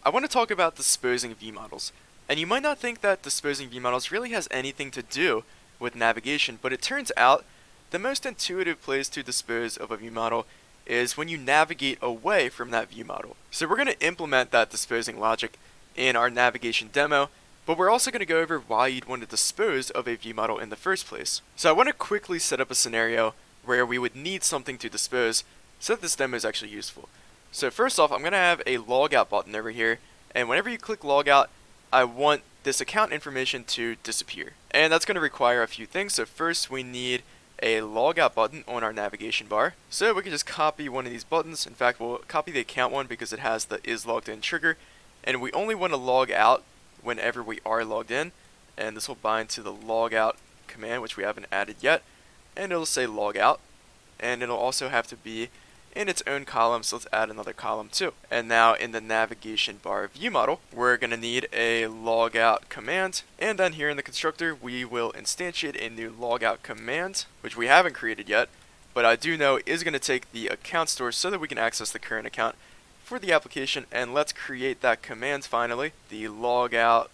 I want to talk about disposing VModels. And you might not think that disposing VModels really has anything to do with navigation, but it turns out the most intuitive place to dispose of a VModel is when you navigate away from that VModel. So we're going to implement that disposing logic in our navigation demo, but we're also going to go over why you'd want to dispose of a VModel in the first place. So I want to quickly set up a scenario where we would need something to dispose so that this demo is actually useful. So first off, I'm going to have a logout button over here, and whenever you click logout, I want this account information to disappear. And that's going to require a few things. So first we need a logout button on our navigation bar. So we can just copy one of these buttons. In fact, we'll copy the account one because it has the is logged in trigger. And we only want to log out whenever we are logged in. And this will bind to the logout command, which we haven't added yet. And it'll say logout. And it'll also have to be in its own column, so let's add another column too. And now in the navigation bar view model, we're going to need a logout command, and then here in the constructor we will instantiate a new logout command, which we haven't created yet, but I do know is going to take the account store so that we can access the current account for the application. And let's create that command finally, the logout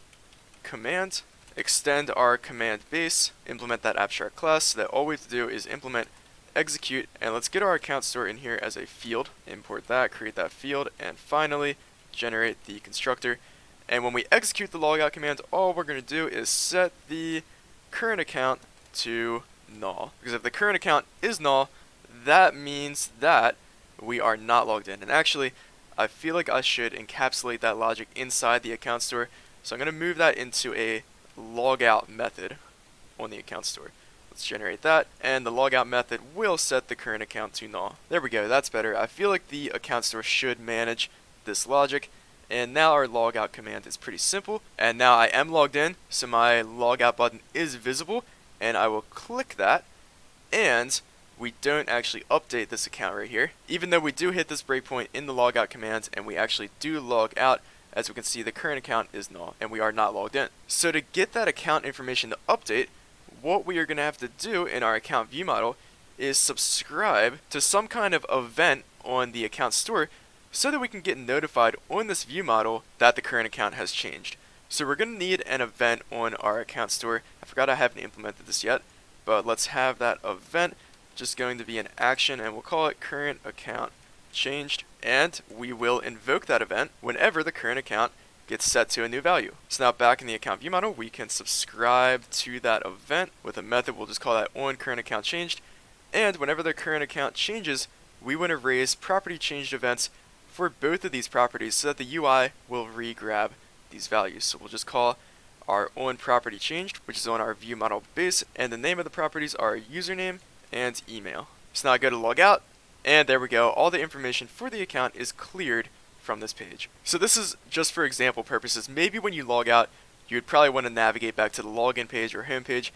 command. Extend our command base, implement that abstract class, so that all we have to do is implement execute, and let's get our account store in here as a field. Import that, create that field, and finally generate the constructor. And when we execute the logout command, all we're going to do is set the current account to null, because if the current account is null, that means that we are not logged in. And actually, I feel like I should encapsulate that logic inside the account store, so I'm going to move that into a logout method on the account store. Let's generate that, and the logout method will set the current account to null. There we go, that's better. I feel like the account store should manage this logic, and now our logout command is pretty simple. And now I am logged in, so my logout button is visible, and I will click that, and we don't actually update this account right here. Even though we do hit this breakpoint in the logout command, and we actually do log out, as we can see the current account is null, and we are not logged in. So to get that account information to update, what we are going to have to do in our account view model is subscribe to some kind of event on the account store so that we can get notified on this view model that the current account has changed. So we're going to need an event on our account store. I forgot I haven't implemented this yet, but let's have that event just going to be an action, and we'll call it current account changed, and we will invoke that event whenever the current account gets set to a new value. So now back in the account view model, we can subscribe to that event with a method. We'll just call that on current account changed, and whenever the current account changes, we want to raise property changed events for both of these properties so that the UI will re-grab these values. So we'll just call our on property changed, which is on our view model base, and the name of the properties are username and email. So now I go to log out, and there we go, all the information for the account is cleared from this page. So this is just for example purposes. Maybe when you log out, you would probably want to navigate back to the login page or home page,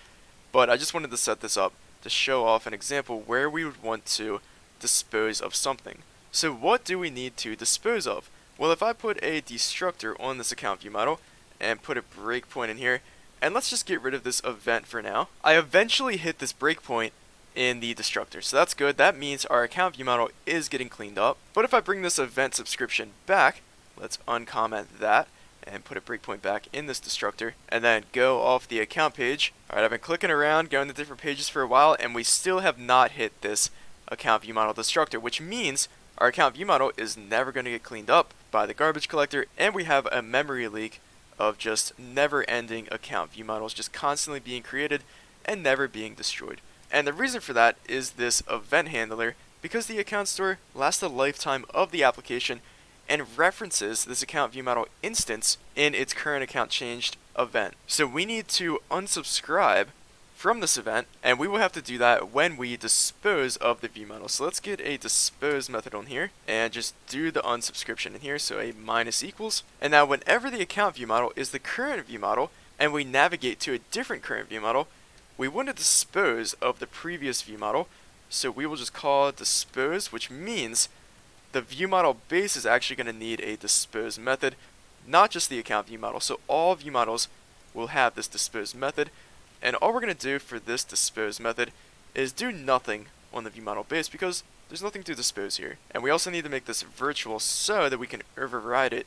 but I just wanted to set this up to show off an example where we would want to dispose of something. So what do we need to dispose of? Well, if I put a destructor on this account view model and put a breakpoint in here, and let's just get rid of this event for now. I eventually hit this breakpoint in the destructor, so that's good. That means our account view model is getting cleaned up. But if I bring this event subscription back, let's uncomment that and put a breakpoint back in this destructor, and then go off the account page. Alright, I've been clicking around, going to different pages for a while, and we still have not hit this account view model destructor, which means our account view model is never going to get cleaned up by the garbage collector, and we have a memory leak of just never-ending account view models just constantly being created and never being destroyed. And the reason for that is this event handler, because the account store lasts the lifetime of the application and references this account view model instance in its current account changed event. So we need to unsubscribe from this event, and we will have to do that when we dispose of the view model. So let's get a dispose method on here and just do the unsubscription in here, so a minus equals. And now whenever the account view model is the current view model and we navigate to a different current view model, we want to dispose of the previous view model, so we will just call dispose, which means the view model base is actually going to need a dispose method, not just the account view model. So all view models will have this dispose method, and all we're going to do for this dispose method is do nothing on the view model base because there's nothing to dispose here. And we also need to make this virtual so that we can override it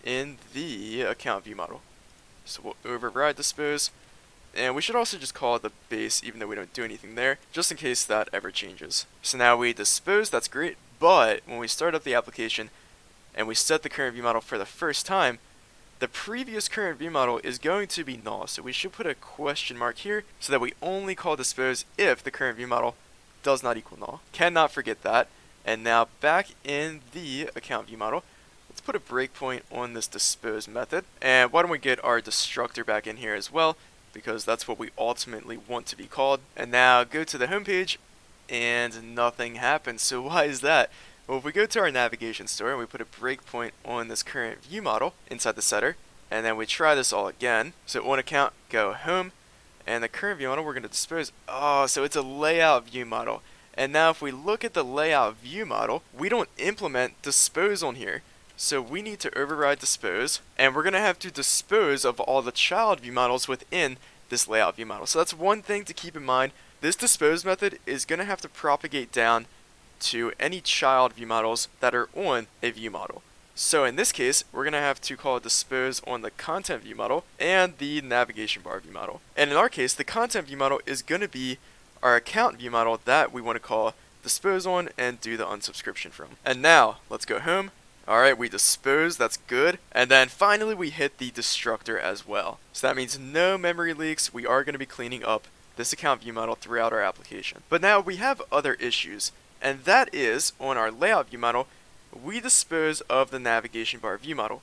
in the account view model. So we'll override dispose, and we should also just call it the base even though we don't do anything there, just in case that ever changes. So now we dispose, that's great, but when we start up the application and we set the current view model for the first time, the previous current view model is going to be null. So we should put a question mark here so that we only call dispose if the current view model does not equal null. Cannot forget that. And now back in the account view model, let's put a breakpoint on this dispose method. And why don't we get our destructor back in here as well, because that's what we ultimately want to be called. And now go to the home page and nothing happens. So why is that? Well, if we go to our navigation store and we put a breakpoint on this current view model inside the setter, and then we try this all again. So on account, go home, and the current view model we're going to dispose. Oh, so it's a layout view model. And now if we look at the layout view model, we don't implement dispose on here. So we need to override dispose, and we're going to have to dispose of all the child view models within this layout view model. So that's one thing to keep in mind. This dispose method is going to have to propagate down to any child view models that are on a view model. So in this case, we're going to have to call dispose on the content view model and the navigation bar view model. And in our case, the content view model is going to be our account view model that we want to call dispose on and do the unsubscription from. And now, let's go home. Alright, we dispose, that's good. And then finally we hit the destructor as well. So that means no memory leaks. We are going to be cleaning up this account view model throughout our application. But now we have other issues. And that is, on our layout view model, we dispose of the navigation bar view model.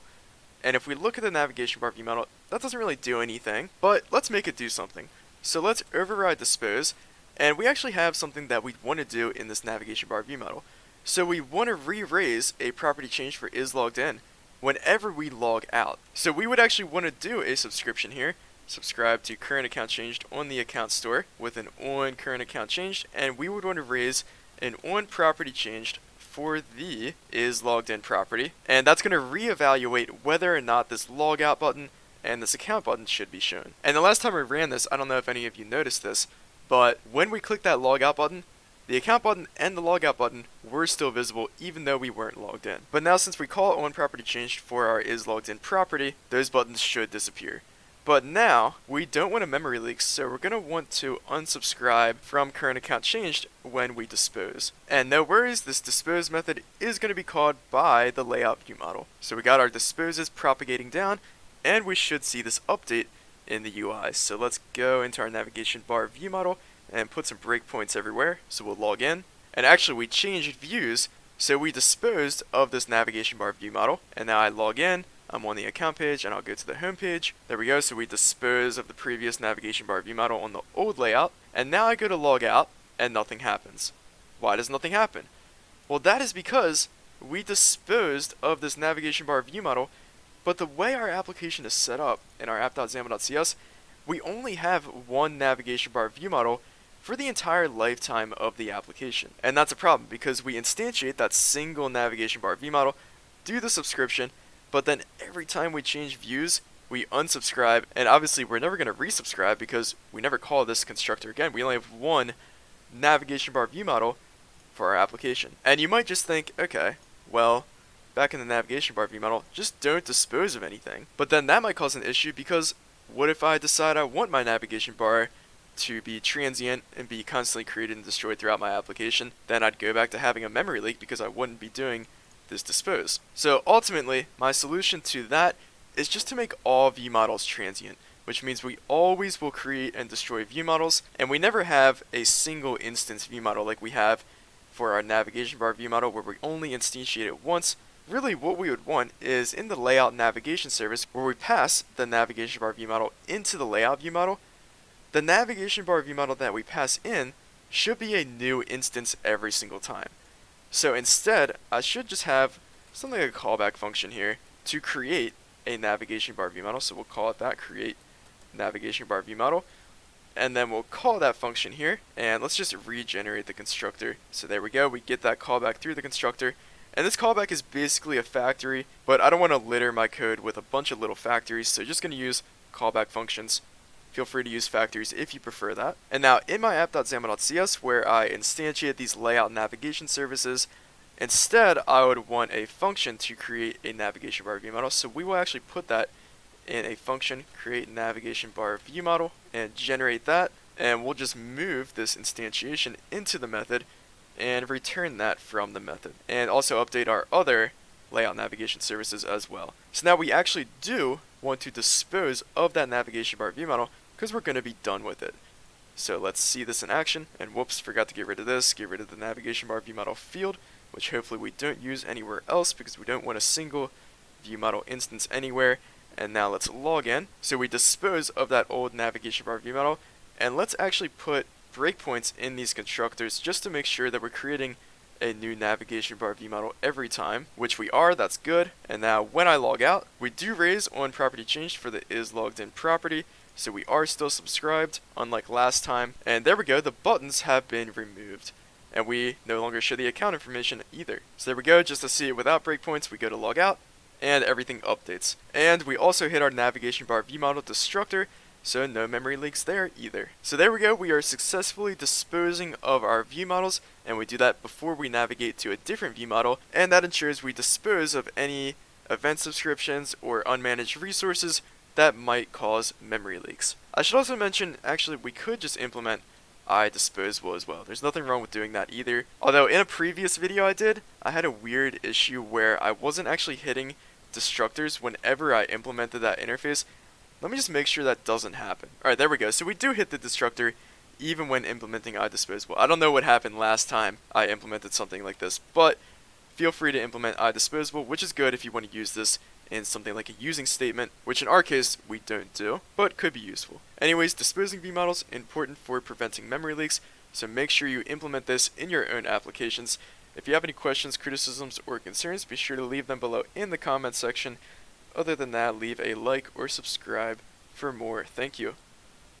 And if we look at the navigation bar view model, that doesn't really do anything, but let's make it do something. So let's override dispose, and we actually have something that we want to do in this navigation bar view model. So we want to re-raise a property change for isLoggedIn whenever we log out. So we would actually want to do a subscription here. Subscribe to current account changed on the account store with an on current account changed, and we would want to raise an on property changed for the isLoggedIn property, and that's going to reevaluate whether or not this logout button and this account button should be shown. And the last time we ran this, I don't know if any of you noticed this, but when we click that logout button, the account button and the logout button were still visible even though we weren't logged in. But now since we call on property changed for our isLoggedIn property, those buttons should disappear. But now, we don't want a memory leak, so we're going to want to unsubscribe from current account changed when we dispose. And no worries, this dispose method is going to be called by the layout view model. So we got our disposes propagating down, and we should see this update in the UI. So let's go into our navigation bar view model and put some breakpoints everywhere. So we'll log in, and actually we changed views, so we disposed of this navigation bar view model, and now I log in. I'm on the account page, and I'll go to the home page. There we go, so we dispose of the previous navigation bar view model on the old layout, and now I go to log out, and nothing happens. Why does nothing happen? Well, that is because we disposed of this navigation bar view model, but the way our application is set up in our app.xamal.cs, we only have one navigation bar view model for the entire lifetime of the application. And that's a problem, because we instantiate that single navigation bar view model, do the subscription, but then every time we change views, we unsubscribe, and obviously we're never going to resubscribe because we never call this constructor again. We only have one navigation bar view model for our application. And you might just think, okay, well, back in the navigation bar view model, just don't dispose of anything. But then that might cause an issue, because what if I decide I want my navigation bar to be transient and be constantly created and destroyed throughout my application? Then I'd go back to having a memory leak because I wouldn't be doing this dispose. So ultimately, my solution to that is just to make all view models transient, which means we always will create and destroy view models, and we never have a single instance view model like we have for our navigation bar view model, where we only instantiate it once. Really, what we would want is in the layout navigation service, where we pass the navigation bar view model into the layout view model, the navigation bar view model that we pass in should be a new instance every single time. So instead, I should just have something like a callback function here to create a navigation bar view model. So we'll call it that, create navigation bar view model. And then we'll call that function here, and let's just regenerate the constructor. So there we go, we get that callback through the constructor. And this callback is basically a factory, but I don't want to litter my code with a bunch of little factories, so just going to use callback functions. Feel free to use factories if you prefer that. And now in my app.xamal.cs, where I instantiate these layout navigation services, Instead, I would want a function to create a navigation bar view model, so we will actually put that in a function, create navigation bar view model, and generate that, and we'll just move this instantiation into the method and return that from the method, and also update our other layout navigation services as well. So now we actually do want to dispose of that navigation bar view model because we're going to be done with it. So let's see this in action, and whoops, forgot to get rid of this, get rid of the navigation bar view model field, which hopefully we don't use anywhere else because we don't want a single view model instance anywhere. And now let's log in. So we dispose of that old navigation bar view model, and let's actually put breakpoints in these constructors just to make sure that we're creating a new navigation bar view model every time, which we are. That's good. And now when I log out, we do raise on property changed for the is logged in property, so we are still subscribed, unlike last time. And there we go, the buttons have been removed, and we no longer show the account information either. So there we go, just to see it without breakpoints, we go to log out, and everything updates. And we also hit our navigation bar view model destructor, so no memory leaks there either. So there we go, we are successfully disposing of our view models, and we do that before we navigate to a different view model, and that ensures we dispose of any event subscriptions or unmanaged resources that might cause memory leaks. I should also mention, actually, we could just implement iDisposable as well. There's nothing wrong with doing that either. Although in a previous video I had a weird issue where I wasn't actually hitting destructors whenever I implemented that interface. Let me just make sure that doesn't happen. Alright, there we go. So we do hit the destructor even when implementing iDisposable. I don't know what happened last time I implemented something like this, but feel free to implement iDisposable, which is good if you want to use this in something like a using statement, which in our case we don't do, but could be useful. Anyways, disposing view models important for preventing memory leaks, so make sure you implement this in your own applications. If you have any questions, criticisms, or concerns, be sure to leave them below in the comments section. Other than that, leave a like or subscribe for more. Thank you.